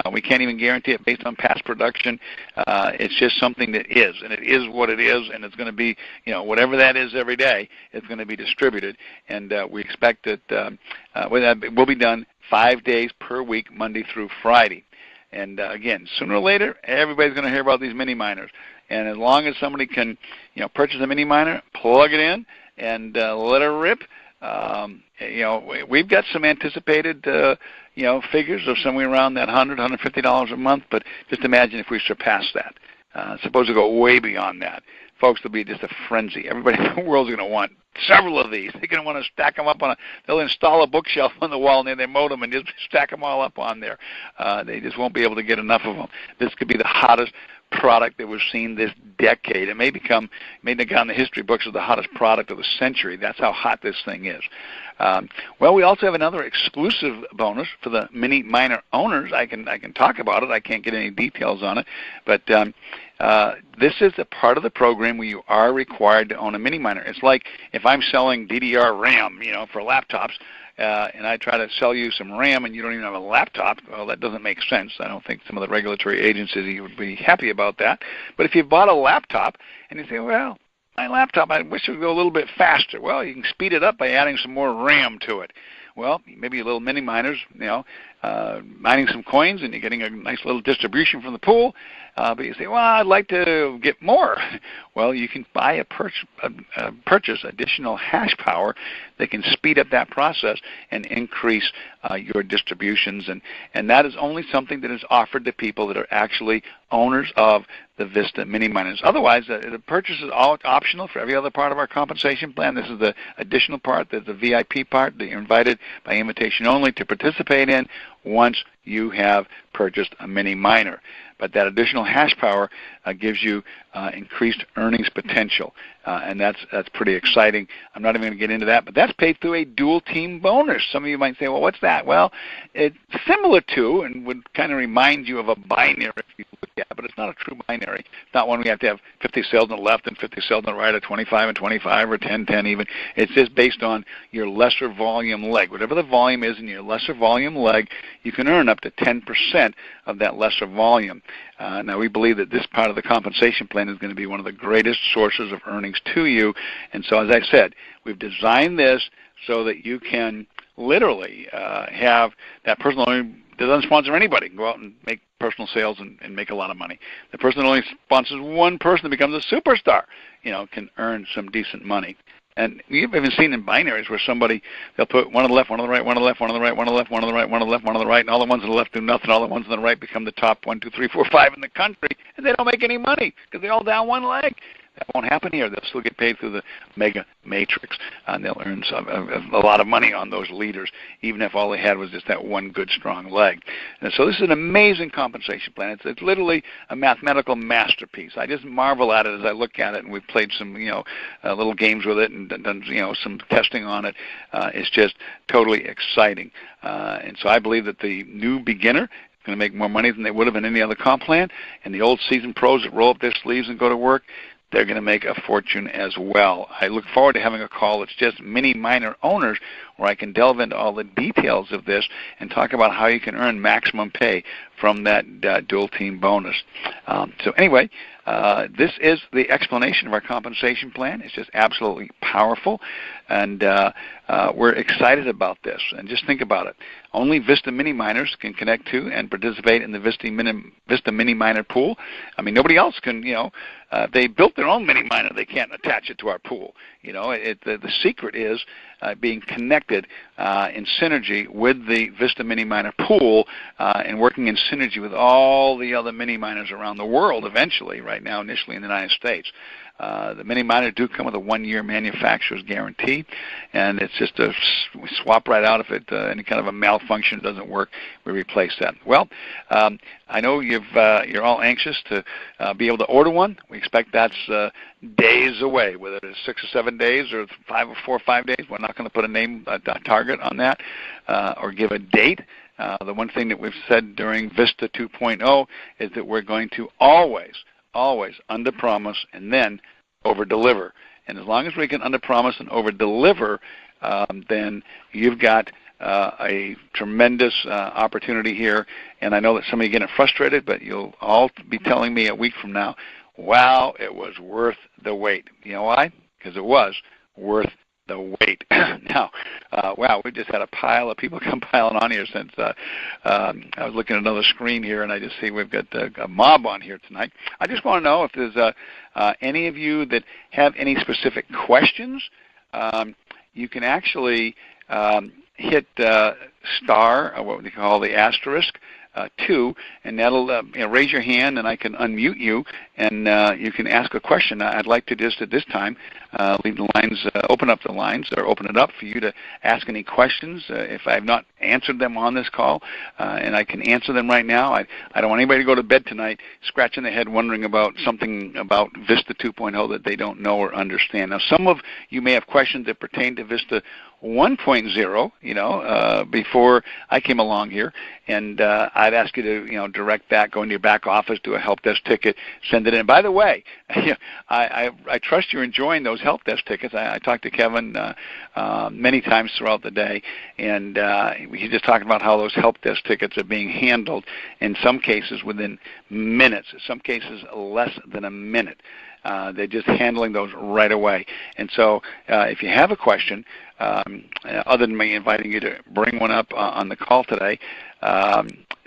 We can't even guarantee it based on past production. It's just something that is, and it is what it is, and it's going to be, whatever that is every day, it's going to be distributed. And we expect that it will be done 5 days per week, Monday through Friday. And again, sooner or later, everybody's going to hear about these mini miners. And as long as somebody can, purchase a mini miner, plug it in, and let it rip, we've got some anticipated, figures of somewhere around that $100, $150 a month. But just imagine if we surpass that. Suppose we go way beyond that. Folks, there'll be just a frenzy. Everybody in the world is going to want several of these. They're going to want to stack them up they'll install a bookshelf on the wall near their modem and just stack them all up on there. They just won't be able to get enough of them. This could be the hottest product that we've seen this decade. It may go down the history books as the hottest product of the century. That's how hot this thing is. Well, we also have another exclusive bonus for the mini miner owners. I can talk about it. I can't get any details on it, but this is a part of the program where you are required to own a mini miner. It's like if I'm selling DDR RAM, for laptops, and I try to sell you some RAM and you don't even have a laptop. Well, that doesn't make sense. I don't think some of the regulatory agencies would be happy about that. But if you bought a laptop and you say, well, my laptop, I wish it would go a little bit faster. Well, you can speed it up by adding some more RAM to it. Well, maybe a little mini miners, mining some coins, and you're getting a nice little distribution from the pool. But you say, well, I'd like to get more. Well, you can buy purchase additional hash power that can speed up that process and increase your distributions. And that is only something that is offered to people that are actually owners of the Vista mini miners. Otherwise, the purchase is all optional for every other part of our compensation plan. This is the additional part, the VIP part that you're invited by invitation only to participate in once you have purchased a mini miner. But that additional hash power gives you increased earnings potential, and that's pretty exciting. I'm not even going to get into that, but that's paid through a dual team bonus. Some of you might say, well, what's that? Well, it's similar to and would kind of remind you of a binary if you look at it, but it's not a true binary. It's not one where you have to have 50 cells on the left and 50 cells on the right, or 25 and 25, or 10, 10 even. It's just based on your lesser volume leg. Whatever the volume is in your lesser volume leg, you can earn up to 10% of that lesser volume. Now, we believe that this part of the compensation plan is going to be one of the greatest sources of earnings to you. And so, as I said, we've designed this so that you can literally have that person that doesn't sponsor anybody go out and make personal sales and make a lot of money. The person that only sponsors one person that becomes a superstar, can earn some decent money. And you've even seen in binaries where they'll put one on the left, one on the right, one on the left, one on the right, one on the left, one on the right, one on the left, one on the right, and all the ones on the left do nothing. All the ones on the right become the top 1, 2, 3, 4, 5 in the country, and they don't make any money because they're all down one leg. That won't happen here. They'll still get paid through the mega matrix, and they'll earn a lot of money on those leaders, even if all they had was just that one good, strong leg. And so this is an amazing compensation plan. It's literally a mathematical masterpiece. I just marvel at it as I look at it, and we've played some little games with it and done some testing on it. It's just totally exciting. And so I believe that the new beginner going to make more money than they would have in any other comp plan, and the old seasoned pros that roll up their sleeves and go to work, they're going to make a fortune as well. I look forward to having a call that's just mini miner owners where I can delve into all the details of this and talk about how you can earn maximum pay from that dual team bonus. So anyway, this is the explanation of our compensation plan. It's just absolutely powerful, and we're excited about this. And just think about it. Only Vista mini miners can connect to and participate in the Vista mini miner pool. I mean, nobody else can, if they built their own mini miner, they can't attach it to our pool. The secret is being connected in synergy with the Vista mini miner pool and working in synergy with all the other mini miners around the world eventually, right now initially in the United States. The mini miners do come with a 1-year manufacturer's guarantee, and it's just we swap right out if any kind of a malfunction doesn't work. We replace that. Well, I know you're all anxious to be able to order one. We expect that's days away, whether it's 6 or 7 days or 4 or 5 days. We're not going to put a target on that or give a date. The one thing that we've said during Vista 2.0 is that we're going to always under-promise and then over-deliver. And as long as we can under-promise and over-deliver, then you've got a tremendous opportunity here. And I know that some of you are getting frustrated, but you'll all be telling me a week from now, wow, it was worth the wait. You know why? Because it was worth the wait. Now, wow, we just had a pile of people come piling on here since I was looking at another screen here, and I just see we've got a mob on here tonight. I just want to know if there's any of you that have any specific questions. You can actually hit star, what we call the asterisk, 2, and that'll raise your hand, and I can unmute you, and you can ask a question. I'd like to just at this time leave the lines, open up the lines, or open it up for you to ask any questions if I have not answered them on this call, and I can answer them right now. I don't want anybody to go to bed tonight scratching their head wondering about something about Vista 2.0 that they don't know or understand. Now, some of you may have questions that pertain to Vista 1.0, before I came along here, and I'd ask you to, direct that, go into your back office, do a help desk ticket, send it in. By the way, I trust you're enjoying those help desk tickets. I talked to Kevin many times throughout the day, and he's just talking about how those help desk tickets are being handled, in some cases within minutes, in some cases less than a minute. They're just handling those right away. And so if you have a question, other than me inviting you to bring one up on the call today,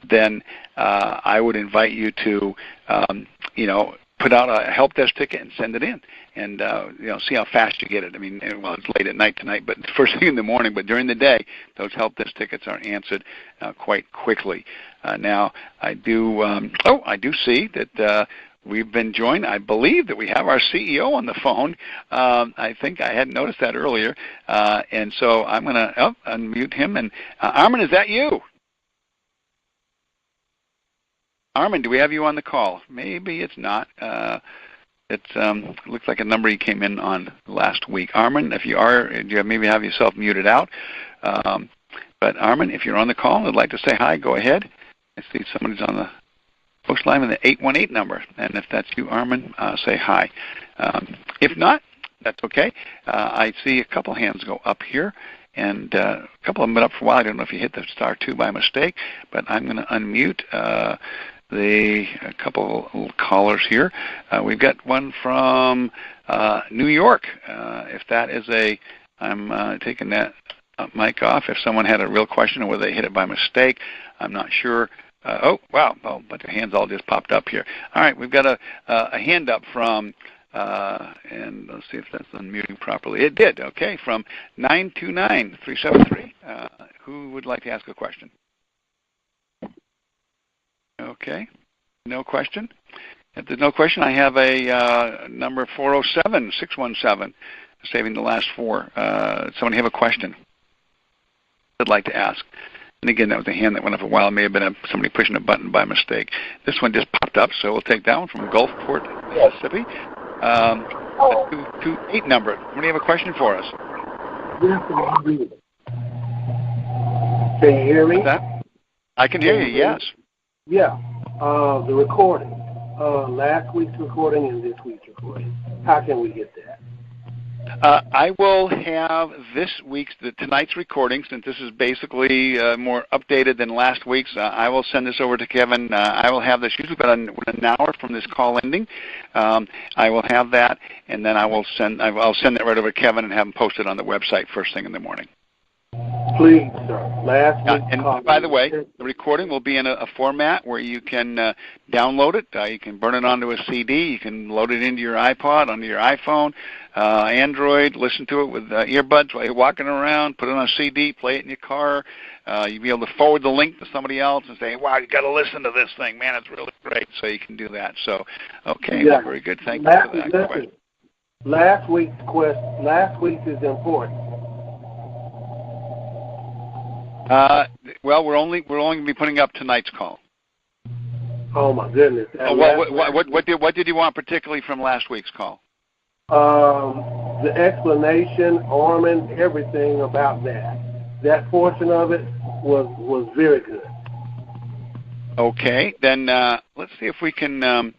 then I would invite you to, put out a help desk ticket and send it in, and see how fast you get it. I mean, well, it's late at night tonight, but first thing in the morning. But during the day, those help desk tickets are answered quite quickly. Now, I do see that. We've been joined. I believe that we have our CEO on the phone. I think I hadn't noticed that earlier. And so I'm going to unmute him. And Armin, is that you? Armin, do we have you on the call? Maybe it's not. It looks like a number you came in on last week. Armin, if you are, maybe have yourself muted out. But Armin, if you're on the call and would like to say hi, go ahead. I see somebody's on the post line with the 818 number, and if that's you, Armin, say hi. If not, that's okay. I see a couple hands go up here, and a couple of them been up for a while. I don't know if you hit the star 2 by mistake, but I'm going to unmute a couple of callers here. We've got one from New York. If that is I'm taking that mic off. If someone had a real question or whether they hit it by mistake, I'm not sure. Oh, wow, a bunch of hands all just popped up here. All right, we've got a hand up from, and let's see if that's unmuting properly. It did, okay, from 929-373. Who would like to ask a question? Okay, no question. If there's no question, I have a number 407-617, saving the last 4. Someone have a question I'd like to ask? And again, that was a hand that went up a while. It may have been somebody pushing a button by mistake. This one just popped up, so we'll take that one from Gulfport, Mississippi. 228 number. Somebody have a question for us? Yes, can you hear me? What's that? I can hear you, yes. Yeah. The recording. Last week's recording and this week's recording. How can we get that? I will have tonight's recording, since this is basically more updated than last week's. I will send this over to Kevin. I will have this usually about an hour from this call ending. I will have that, and then I'll send that right over to Kevin and have him post it on the website first thing in the morning. Please, sir. And by the way, the recording will be in a format where you can download it. You can burn it onto a CD. You can load it into your iPod, onto your iPhone, Android, listen to it with earbuds while you're walking around, put it on a CD, play it in your car. You'll be able to forward the link to somebody else and say, wow, you got to listen to this thing. Man, it's really great. So you can do that. So, okay, yeah. Very good. Thank you for that question. Last week's is important. Well, we're only going to be putting up tonight's call. Oh my goodness! What did you want particularly from last week's call? The explanation, Armin, everything about that. That portion of it was very good. Okay, then let's see if we can.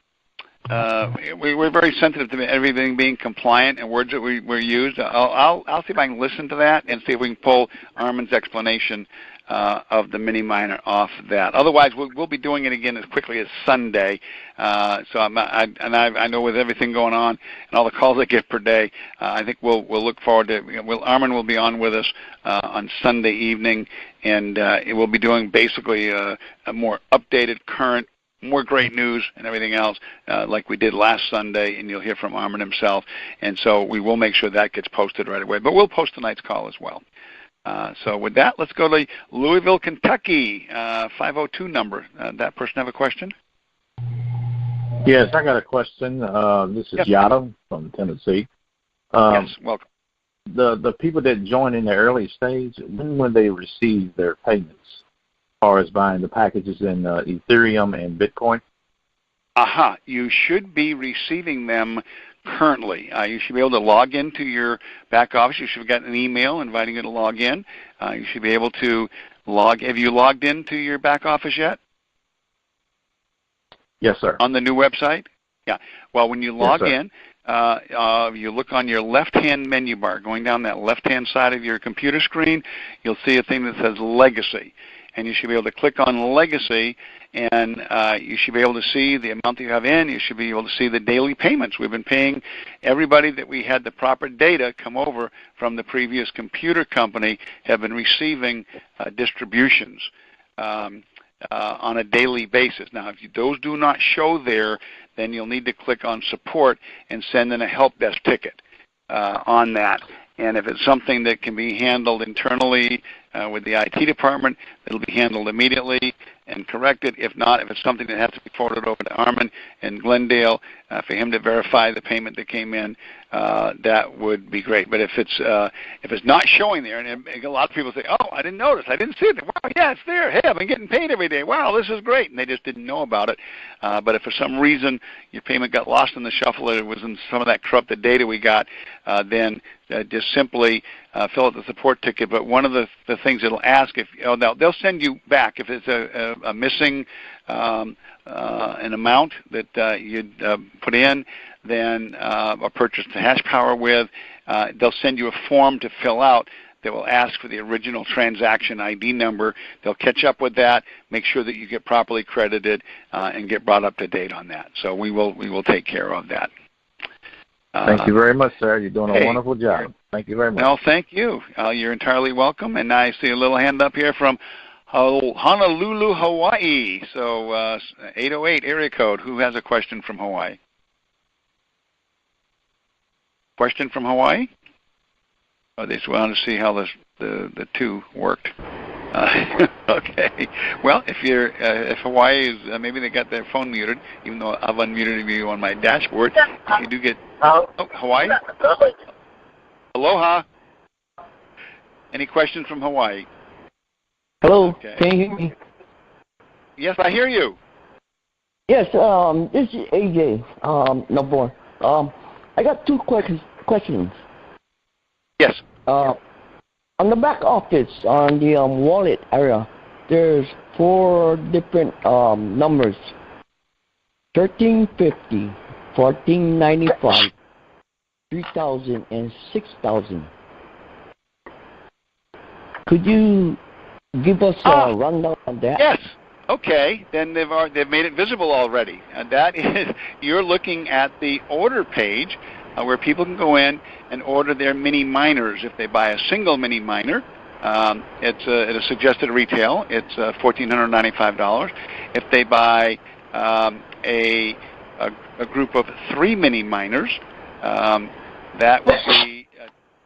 We're very sensitive to everything being compliant and words that we're used. I'll see if I can listen to that and see if we can pull Armin's explanation of the mini miner off that. Otherwise, we'll be doing it again as quickly as Sunday. So I know with everything going on and all the calls I get per day, I think we'll look forward to. Armin will be on with us on Sunday evening, and it will be doing basically a more updated, current, more great news and everything else like we did last Sunday, and you'll hear from Armin himself. And so we will make sure that gets posted right away. But we'll post tonight's call as well. So with that, let's go to Louisville, Kentucky, 502 number. That person have a question? Yes, I got a question. This is Yada from Tennessee. Yes, welcome. The people that join in the early stage, when will they receive their payments as far as buying the packages in Ethereum and Bitcoin? You should be receiving them currently. You should be able to log into your back office. You should have gotten an email inviting you to log in. You should be able to have you logged into your back office yet? Yes, sir. On the new website? Yeah. Well, when you log in, you look on your left-hand menu bar. Going down that left-hand side of your computer screen, you'll see a thing that says Legacy. And you should be able to click on Legacy, and you should be able to see the amount that you have in. You should be able to see the daily payments. We've been paying everybody that we had the proper data come over from the previous computer company have been receiving distributions on a daily basis. Now, if those do not show there, then you'll need to click on Support and send in a help desk ticket on that. And if it's something that can be handled internally with the IT department, it'll be handled immediately and corrected. If not, if it's something that has to be forwarded over to Armin in Glendale for him to verify the payment that came in, that would be great. But if it's not showing there, and a lot of people say, "Oh, I didn't notice, I didn't see it." Wow, yeah, it's there. Hey, I've been getting paid every day. Wow, this is great, and they just didn't know about it. But if for some reason your payment got lost in the shuffle, or it was in some of that corrupted data we got, then just simply fill out the support ticket. But one of the things it'll ask they'll send you back if it's a missing an amount that you'd put in, then or purchased the hash power with. They'll send you a form to fill out that will ask for the original transaction ID number. They'll catch up with that, make sure that you get properly credited, and get brought up to date on that. So we will take care of that. Thank you very much, sir. You're doing a wonderful job. Thank you very much. No, thank you. You're entirely welcome. And I see a little hand up here from Honolulu, Hawaii. So 808 area code. Who has a question from Hawaii? Question from Hawaii? Oh, they just wanted to see how the two worked. Okay. Well, if Hawaii is maybe they got their phone muted, even though I've unmuted you on my dashboard. If you do get Hawaii. Aloha. Any questions from Hawaii? Hello. Okay. Can you hear me? Yes, I hear you. Yes. This is AJ. Number one. I got two questions. Yes. On the back office, on the wallet area, there's 4 different numbers: 1350, 1495, 3000, and 6000. Could you give us a rundown on that? Yes. Okay. Then they've made it visible already, and that is you're looking at the order page. Where people can go in and order their mini miners. If they buy a single mini miner, it's at a suggested retail. It's $1,495. If they buy a group of 3 mini miners, that would be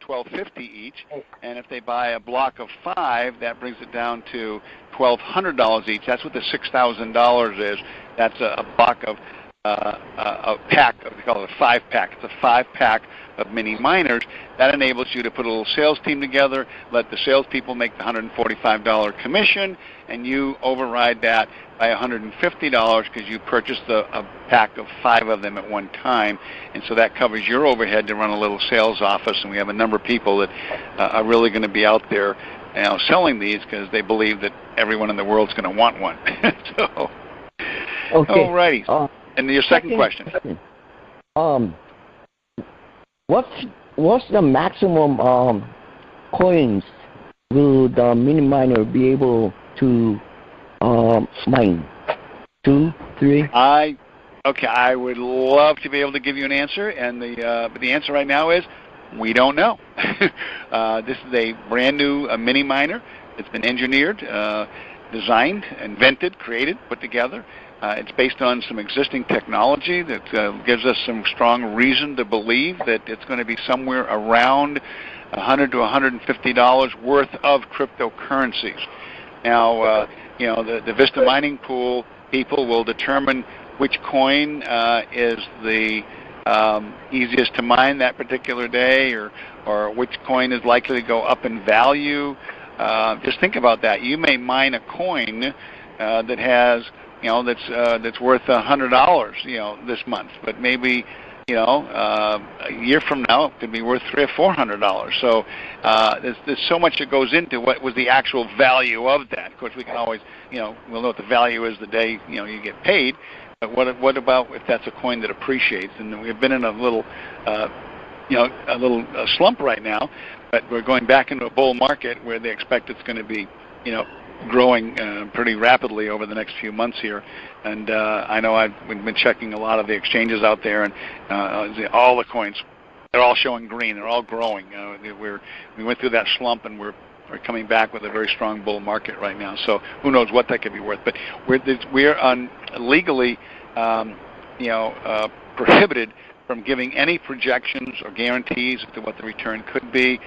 $1,250 each. And if they buy a block of 5, that brings it down to $1,200 each. That's what the $6,000 is. That's a block of a pack, we call it a 5-pack. It's a 5-pack of mini miners. That enables you to put a little sales team together, let the salespeople make the $145 commission, and you override that by $150 because you purchased a pack of 5 of them at one time, and so that covers your overhead to run a little sales office. And we have a number of people that are really going to be out there, selling these because they believe that everyone in the world's going to want one. So, okay. Alrighty. And your second question. What's the maximum coins will the mini miner be able to mine? 2, 3? I would love to be able to give you an answer, and but the answer right now is we don't know. This is a brand new mini miner. It's been engineered, designed, invented, created, put together. It's based on some existing technology that gives us some strong reason to believe that it's going to be somewhere around $100 to $150 worth of cryptocurrencies. Now, the Vista mining pool people will determine which coin is the easiest to mine that particular day, or which coin is likely to go up in value. Just think about that. You may mine a coin that has that's worth $100, this month, but maybe, a year from now it could be worth $300 or $400. So there's so much that goes into what was the actual value of that. Of course, we can always, we'll know what the value is the day, you get paid. But what about if that's a coin that appreciates? And we've been in a little, slump right now, but we're going back into a bull market where they expect it's going to be, growing pretty rapidly over the next few months here. And I know we've been checking a lot of the exchanges out there, and all the coins, they're all showing green. They're all growing. We went through that slump, and we're coming back with a very strong bull market right now. So who knows what that could be worth? But we're legally, prohibited from giving any projections or guarantees as to what the return could be.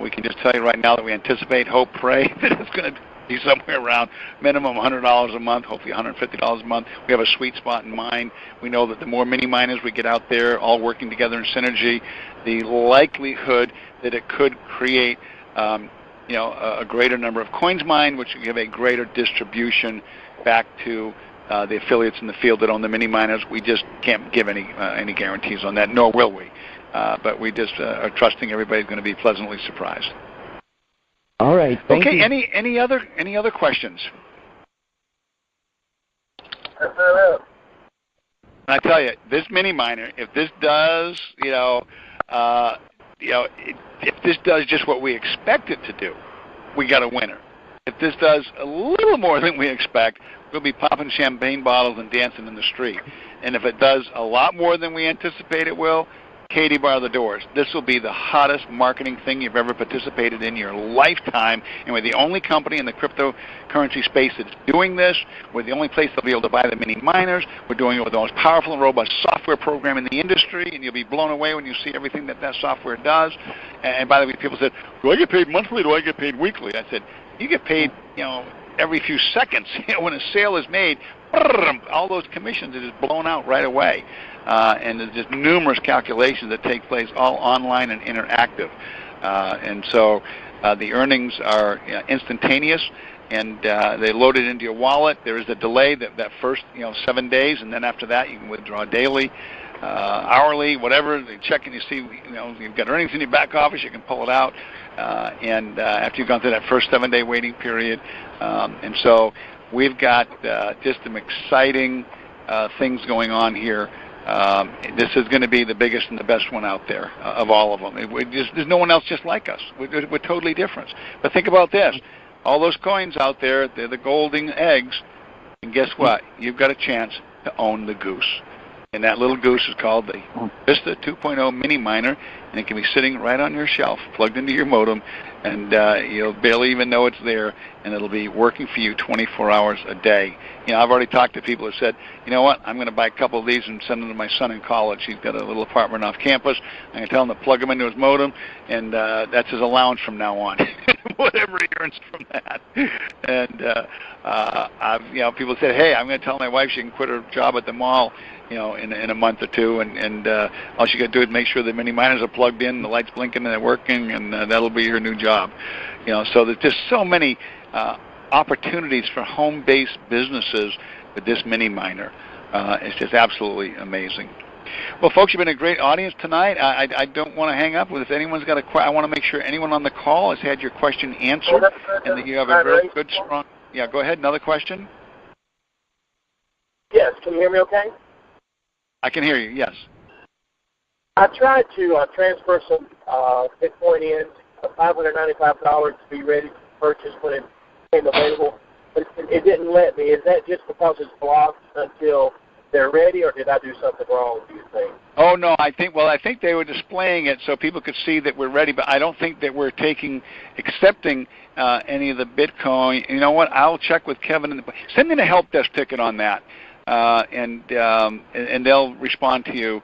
We can just tell you right now that we anticipate, hope, pray that it's going to be somewhere around minimum $100 a month, hopefully $150 a month. We have a sweet spot in mind. We know that the more mini miners we get out there, all working together in synergy, the likelihood that it could create, a greater number of coins mined, which would give a greater distribution back to the affiliates in the field that own the mini miners. We just can't give any guarantees on that, nor will we. But we just are trusting everybody's going to be pleasantly surprised. All right. Thank you. Any other questions? I tell you, this mini miner, if this does, if this does just what we expect it to do, we got a winner. If this does a little more than we expect, we'll be popping champagne bottles and dancing in the street. And if it does a lot more than we anticipate it will, Katie, bar the doors. This will be the hottest marketing thing you've ever participated in your lifetime, and we're the only company in the cryptocurrency space that's doing this. We're the only place they'll be able to buy the mini miners. We're doing it with the most powerful and robust software program in the industry, and you'll be blown away when you see everything that software does. And by the way, people said, do I get paid monthly or do I get paid weekly? I said, you get paid, every few seconds. When a sale is made, all those commissions are just blown out right away. And there's just numerous calculations that take place all online and interactive. And so the earnings are instantaneous, and they load it into your wallet. There is a delay that first 7 days, and then after that you can withdraw daily, hourly, whatever. They check and you see you've got earnings in your back office, you can pull it out. And after you've gone through that first 7-day waiting period. And so we've got just some exciting things going on here. This is going to be the biggest and the best one out there of all of them. There's no one else just like us. We're totally different. But think about this. All those coins out there, they're the golden eggs. And guess what? You've got a chance to own the goose. And that little goose is called the Vista 2.0 Mini Miner, and it can be sitting right on your shelf, plugged into your modem, and you'll barely even know it's there. and it'll be working for you 24 hours a day. You know, I've already talked to people who said, you know what, I'm going to buy a couple of these and send them to my son in college. He's got a little apartment off campus. I'm going to tell him to plug them into his modem, and that's his allowance from now on, whatever he earns from that. And people said, hey, I'm going to tell my wife she can quit her job at the mall, you know, in a month or two, and all she got to do is make sure the mini miners are plugged in, the lights blinking, and they're working, and that'll be her new job. You know, so there's just so many opportunities for home-based businesses with this mini miner. It's just absolutely amazing. Well, folks, you've been a great audience tonight. I don't want to hang up. If anyone's got a question, I want to make sure anyone on the call has had your question answered, and that you have a very good, strong. Yeah, go ahead. Another question. Yes. Can you hear me? Okay. I can hear you. Yes. I tried to transfer some Bitcoin in, $595 to be ready to purchase when it became available, but it didn't let me. Is that just because it's blocked until they're ready, or did I do something wrong, do you think? Oh, no, I think they were displaying it so people could see that we're ready, but I don't think that we're accepting any of the Bitcoin. You know what? I'll check with Kevin. Send in a help desk ticket on that, and they'll respond to you.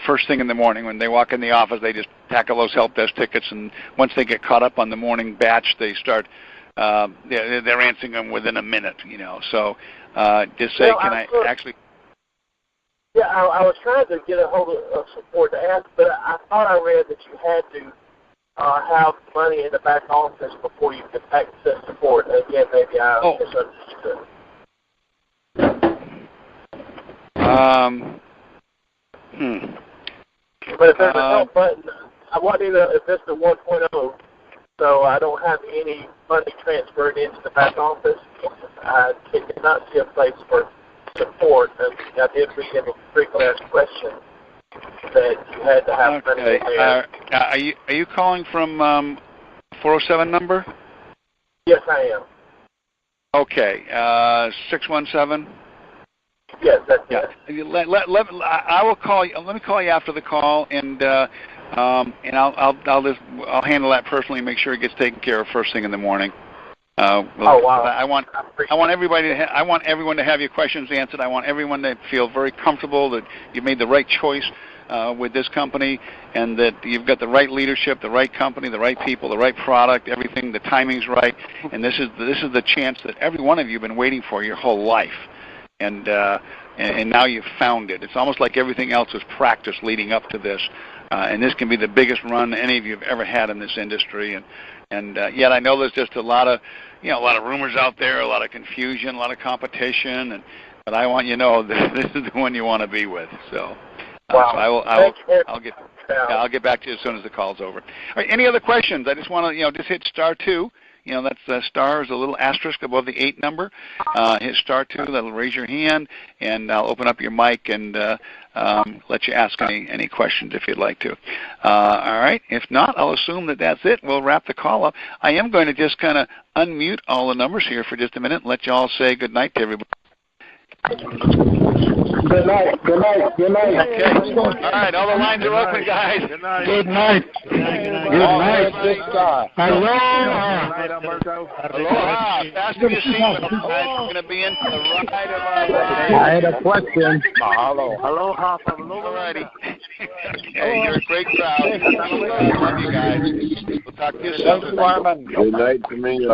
First thing in the morning when they walk in the office, they just tackle those help desk tickets, and once they get caught up on the morning batch, they start. They're answering them within a minute. You know, so just say, can I actually? Yeah, I was trying to get a hold of support to ask, but I thought I read that you had to have money in the back office before you could access support. Again, maybe I misunderstood. But if there's a help button, I want you to Vista 1.0, so I don't have any money transferred into the back office. I cannot see a place for support, and I did read in a frequently asked question that you had to have money in there. Are you calling from 407 number? Yes, I am. Okay, 617. Yes, that's it. I will call you. Let me call you after the call, and I'll handle that personally and make sure it gets taken care of first thing in the morning. Wow! I want everyone to have your questions answered. I want everyone to feel very comfortable that you made the right choice with this company, and that you've got the right leadership, the right company, the right people, the right product, everything. The timing's right, and this is the chance that every one of you have been waiting for your whole life, and now you've found it. It's almost like everything else was practice leading up to this, and this can be the biggest run any of you have ever had in this industry. And yet I know there's just a lot of rumors out there, a lot of confusion, a lot of competition, but I want you to know that this is the one you want to be with. So, wow. I'll get back to you as soon as the call's over. All right, any other questions? I just want to just hit *2. That's star is a little asterisk above the 8 number. Hit *2. That'll raise your hand, and I'll open up your mic and let you ask any questions if you'd like to. All right. If not, I'll assume that that's it. We'll wrap the call up. I am going to just kind of unmute all the numbers here for just a minute and let you all say good night to everybody. Good night. Okay. All right. All the lines are open, guys. Good night. Aloha. Fasten your seatbelt, guys. We're going to be in for the ride of our lives. I had a question. Aloha. All righty. Okay, you're a great crowd. Love you guys. We'll talk to you soon. Good night to me.